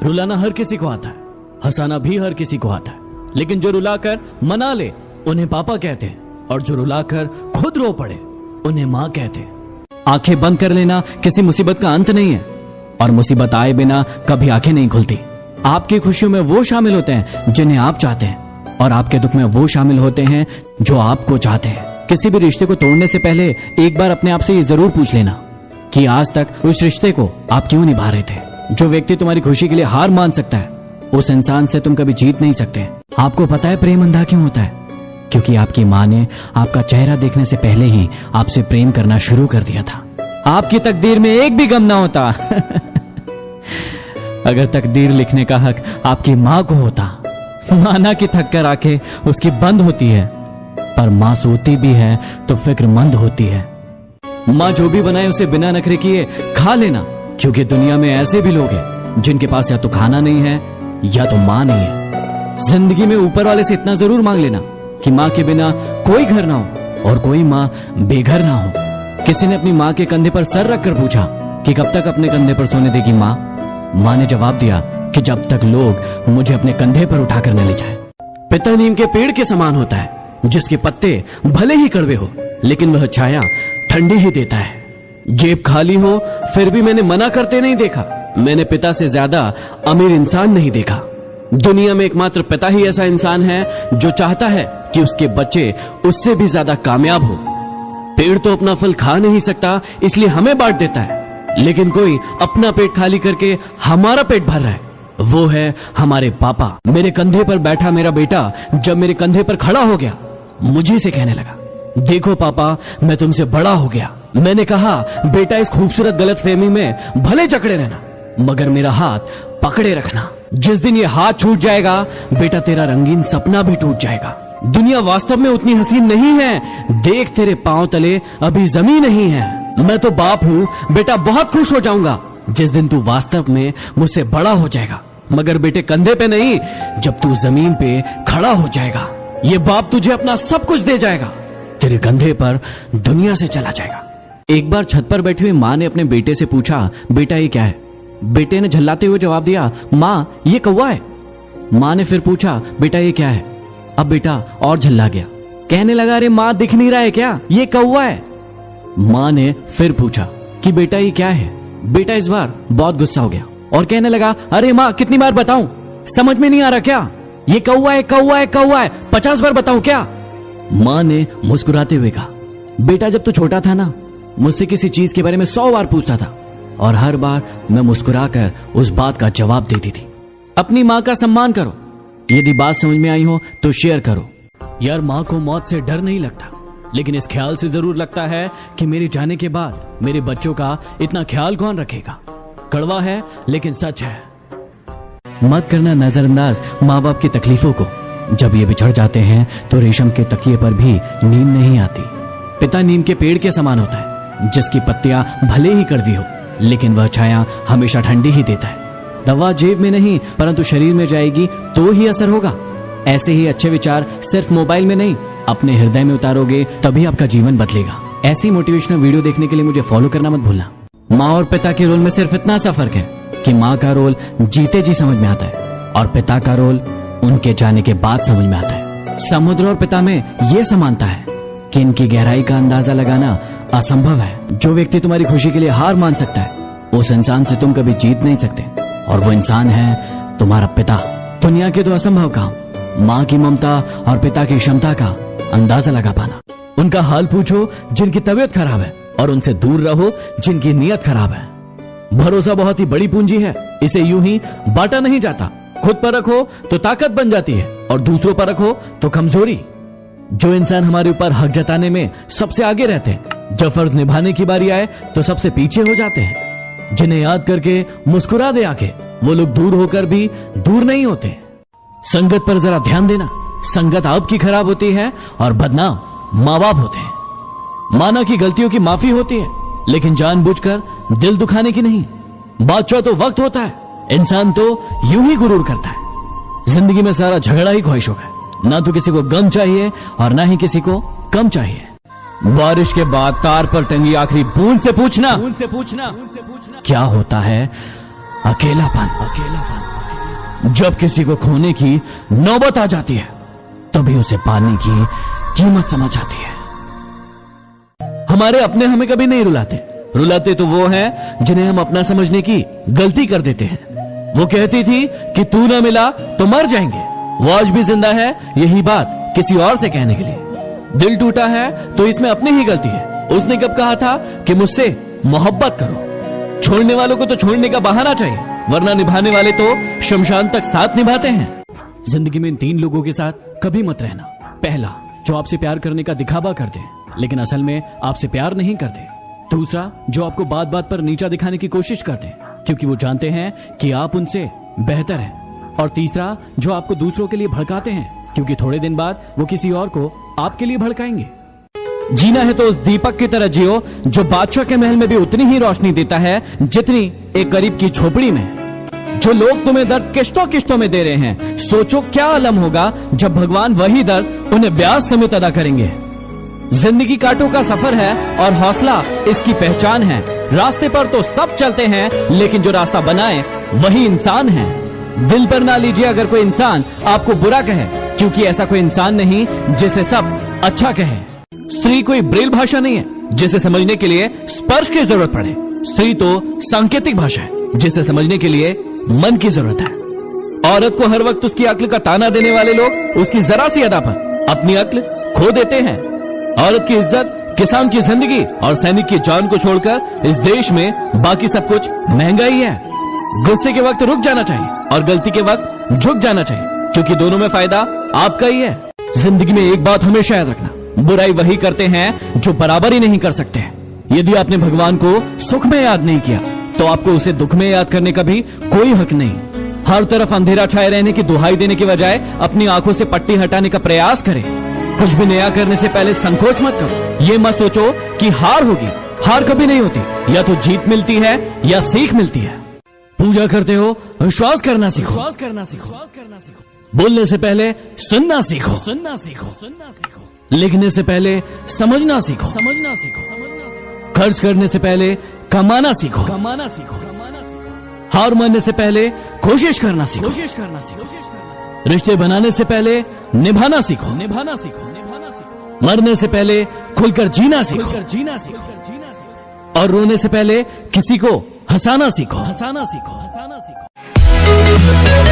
रुलाना हर किसी को आता है, हंसाना भी हर किसी को आता है, लेकिन जो रुलाकर मना ले उन्हें पापा कहते हैं, और जो रुलाकर खुद रो पड़े उन्हें माँ कहते हैं। आंखें बंद कर लेना किसी मुसीबत का अंत नहीं है, और मुसीबत आए बिना कभी आंखें नहीं खुलती। आपकी खुशियों में वो शामिल होते हैं जिन्हें आप चाहते हैं, और आपके दुख में वो शामिल होते हैं जो आपको चाहते हैं। किसी भी रिश्ते को तोड़ने से पहले एक बार अपने आप से ये जरूर पूछ लेना कि आज तक उस रिश्ते को आप क्यों निभा रहे थे। जो व्यक्ति तुम्हारी खुशी के लिए हार मान सकता है, उस इंसान से तुम कभी जीत नहीं सकते। आपको पता है प्रेम अंधा क्यों होता है? क्योंकि आपकी माँ ने आपका चेहरा देखने से पहले ही आपसे प्रेम करना शुरू कर दिया था। आपकी तकदीर में एक भी गम ना होता अगर तकदीर लिखने का हक आपकी माँ को होता। माना कि थक कर आंखें उसकी बंद होती है, पर माँ सोती भी है तो फिक्रमंद होती है। माँ जो भी बनाए उसे बिना नखरे किए खा लेना, क्योंकि दुनिया में ऐसे भी लोग हैं जिनके पास या तो खाना नहीं है या तो माँ नहीं है। जिंदगी में ऊपर वाले से इतना जरूर मांग लेना कि माँ के बिना कोई घर ना हो और कोई माँ बेघर ना हो। किसी ने अपनी माँ के कंधे पर सर रखकर पूछा कि कब तक अपने कंधे पर सोने देगी माँ? माँ ने जवाब दिया कि जब तक लोग मुझे अपने कंधे पर उठाकर न ले जाए। पिता नीम के पेड़ के समान होता है, जिसके पत्ते भले ही कड़वे हो लेकिन वह छाया ठंडी ही देता है। जेब खाली हो फिर भी मैंने मना करते नहीं देखा। मैंने पिता से ज्यादा अमीर इंसान नहीं देखा। दुनिया में एकमात्र पिता ही ऐसा इंसान है जो चाहता है कि उसके बच्चे उससे भी ज्यादा कामयाब हो। पेड़ तो अपना फल खा नहीं सकता, इसलिए हमें बांट देता है, लेकिन कोई अपना पेट खाली करके हमारा पेट भर रहा है, वो है हमारे पापा। मेरे कंधे पर बैठा मेरा बेटा जब मेरे कंधे पर खड़ा हो गया, मुझे से कहने लगा, देखो पापा मैं तुमसे बड़ा हो गया। मैंने कहा बेटा इस खूबसूरत गलतफहमी में भले जकड़े रहना, मगर मेरा हाथ पकड़े रखना। जिस दिन ये हाथ छूट जाएगा बेटा तेरा रंगीन सपना भी टूट जाएगा। दुनिया वास्तव में उतनी हसीन नहीं है, देख तेरे पांव तले अभी जमीन नहीं है। मैं तो बाप हूँ बेटा, बहुत खुश हो जाऊंगा जिस दिन तू वास्तव में मुझसे बड़ा हो जाएगा, मगर बेटे कंधे पे नहीं, जब तू जमीन पे खड़ा हो जाएगा। ये बाप तुझे अपना सब कुछ दे जाएगा, तेरे कंधे पर दुनिया से चला जाएगा। एक बार छत पर बैठी हुई माँ ने अपने बेटे से पूछा, बेटा ये क्या है? बेटे ने झल्लाते हुए जवाब दिया, माँ ये कौवा है। माँ ने फिर पूछा, बेटा ये क्या है? अब बेटा और झल्ला गया, कहने लगा, अरे माँ दिख नहीं रहा है क्या? ये कौवा है। माँ ने फिर पूछा कि बेटा ये क्या है? बेटा इस बार बहुत गुस्सा हो गया और कहने लगा, अरे माँ कितनी बार बताऊं, समझ में नहीं आ रहा क्या? ये कौवा है, कौवा है, कौवा है, 50 बार बताऊं क्या? माँ ने मुस्कुराते हुए कहा, बेटा जब तू छोटा था ना, मुझसे किसी चीज के बारे में 100 बार पूछता था और हर बार मैं मुस्कुराकर उस बात का जवाब देती थी। अपनी माँ का सम्मान करो। यदि बात समझ में आई हो तो शेयर करो। यार माँ को मौत से डर नहीं लगता, लेकिन इस ख्याल से जरूर लगता है कि मेरे जाने के बाद मेरे बच्चों का इतना ख्याल कौन रखेगा। कड़वा है लेकिन सच है। मत करना नजरअंदाज माँ बाप की तकलीफों को। जब ये बिछड़ जाते हैं तो रेशम के तकिए पर भी नींद नहीं आती। पिता नीम के पेड़ के समान होता है, जिसकी पत्तियां भले ही कड़वी हो लेकिन वह छाया हमेशा ठंडी ही देता है। दवा जेब में नहीं परंतु शरीर में जाएगी तो ही असर होगा। ऐसे ही अच्छे विचार सिर्फ मोबाइल में नहीं, अपने हृदय में उतारोगे तभी आपका जीवन बदलेगा। ऐसी मोटिवेशनल वीडियो देखने के लिए मुझे फॉलो करना मत भूलना। माँ और पिता के रोल में सिर्फ इतना सा फर्क है कि माँ का रोल जीते जी समझ में आता है और पिता का रोल उनके जाने के बाद समझ में आता है। समुद्र और पिता में ये समानता है कि इनकी गहराई का अंदाजा लगाना असंभव है। जो व्यक्ति तुम्हारी खुशी के लिए हार मान सकता है, उस इंसान से तुम कभी जीत नहीं सकते, और वो इंसान है तुम्हारा पिता। दुनिया के दो असंभव काम, माँ की ममता और पिता की क्षमता का अंदाजा लगा पाना। उनका हाल पूछो जिनकी तबीयत खराब है और उनसे दूर रहो जिनकी नीयत खराब है। भरोसा बहुत ही बड़ी पूंजी है, इसे यूं ही बांटा नहीं जाता। खुद पर रखो तो ताकत बन जाती है और दूसरों पर रखो तो कमजोरी। जो इंसान हमारे ऊपर हक जताने में सबसे आगे रहते हैं, जब फर्ज निभाने की बारी आए तो सबसे पीछे हो जाते हैं। जिन्हें याद करके मुस्कुरा दे आके, वो लोग दूर होकर भी दूर नहीं होते। संगत पर जरा ध्यान देना, संगत आपकी खराब होती है और बदनाम माँ बाप होते हैं। माना कि गलतियों की माफी होती है, लेकिन जानबूझकर दिल दुखाने की नहीं। बादशाह तो वक्त होता है, इंसान तो यूं ही गुरूर करता है। जिंदगी में सारा झगड़ा ही ख्वाहिशों का है, ना तो किसी को गम चाहिए और ना ही किसी को कम चाहिए। बारिश के बाद तार पर टंगी आखिरी बूंद से पूछना क्या होता है अकेलापन। जब किसी को खोने की नौबत आ जाती है तभी उसे पाने की कीमत समझ आती है। हमारे अपने हमें कभी नहीं रुलाते। रुलाते तो वो हैं जिन्हें हम अपना समझने की गलती कर देते हैं। वो कहती थी कि तू ना मिला तो मर जाएंगे। वो आज भी जिंदा है यही बात किसी और से कहने के लिए। दिल टूटा है तो इसमें अपनी ही गलती है। उसने कब कहा था कि मुझसे मोहब्बत करो। छोड़ने वालों को तो छोड़ने का बहाना चाहिए, वरना निभाने वाले तो शमशान तक साथ निभाते हैं। जिंदगी में इन 3 लोगों के साथ कभी मत रहना। पहला, जो आपसे प्यार करने का दिखावा करते हैं लेकिन असल में आपसे प्यार नहीं करते। दूसरा, जो आपको बात बात पर नीचा दिखाने की कोशिश करते हैं क्योंकि वो जानते हैं कि आप उनसे बेहतर हैं। और तीसरा, जो आपको दूसरों के लिए भड़काते हैं क्योंकि थोड़े दिन बाद वो किसी और को आपके लिए भड़काएंगे। जीना है तो उस दीपक की तरह जियो जो बादशाह के महल में भी उतनी ही रोशनी देता है जितनी एक गरीब की झोपड़ी में। जो लोग तुम्हें दर्द किश्तों किश्तों में दे रहे हैं, सोचो क्या आलम होगा जब भगवान वही दर्द उन्हें ब्याज समेत अदा करेंगे। जिंदगी कांटों का सफर है और हौसला इसकी पहचान है। रास्ते पर तो सब चलते हैं लेकिन जो रास्ता बनाए वही इंसान है। दिल पर ना लीजिए अगर कोई इंसान आपको बुरा कहे, क्योंकि ऐसा कोई इंसान नहीं जिसे सब अच्छा कहे। स्त्री कोई ब्रेल भाषा नहीं है जिसे समझने के लिए स्पर्श की जरूरत पड़े। स्त्री तो सांकेतिक भाषा है जिसे समझने के लिए मन की जरूरत है। औरत को हर वक्त उसकी अक्ल का ताना देने वाले लोग उसकी जरा सी अदा पर अपनी अक्ल खो देते हैं। औरत की इज्जत, किसान की जिंदगी और सैनिक की जान को छोड़कर इस देश में बाकी सब कुछ महंगा ही है। गुस्से के वक्त रुक जाना चाहिए और गलती के वक्त झुक जाना चाहिए, क्योंकि दोनों में फायदा आपका ही है। जिंदगी में एक बात हमेशा याद रखना, बुराई वही करते हैं जो बराबर ही नहीं कर सकते। यदि आपने भगवान को सुख में याद नहीं किया तो आपको उसे दुख में याद करने का भी कोई हक नहीं। हर तरफ अंधेरा छाए रहने की दुहाई देने के बजाय अपनी आंखों से पट्टी हटाने का प्रयास करें। कुछ भी नया करने से पहले संकोच मत करो। ये मत सोचो कि हार होगी, हार कभी नहीं होती। या तो जीत मिलती है या सीख मिलती है। पूजा करते हो, विश्वास करना सीखो। विश्वास करना सीखो। बोलने से पहले सुनना सीखो। सुनना सीखो। लिखने से पहले समझना सीखो। समझना सीखो। खर्च करने से पहले कमाना सीखो। कमाना सीखो। हार मानने से पहले कोशिश करना सीखो। कोशिश करना सीखो। रिश्ते बनाने से पहले निभाना सीखो। निभाना सीखो। मरने से पहले खुलकर जीना सीखो। जीना सीखो। और रोने से पहले किसी को हंसाना सीखो। हंसाना सीखो। हंसाना सीखो।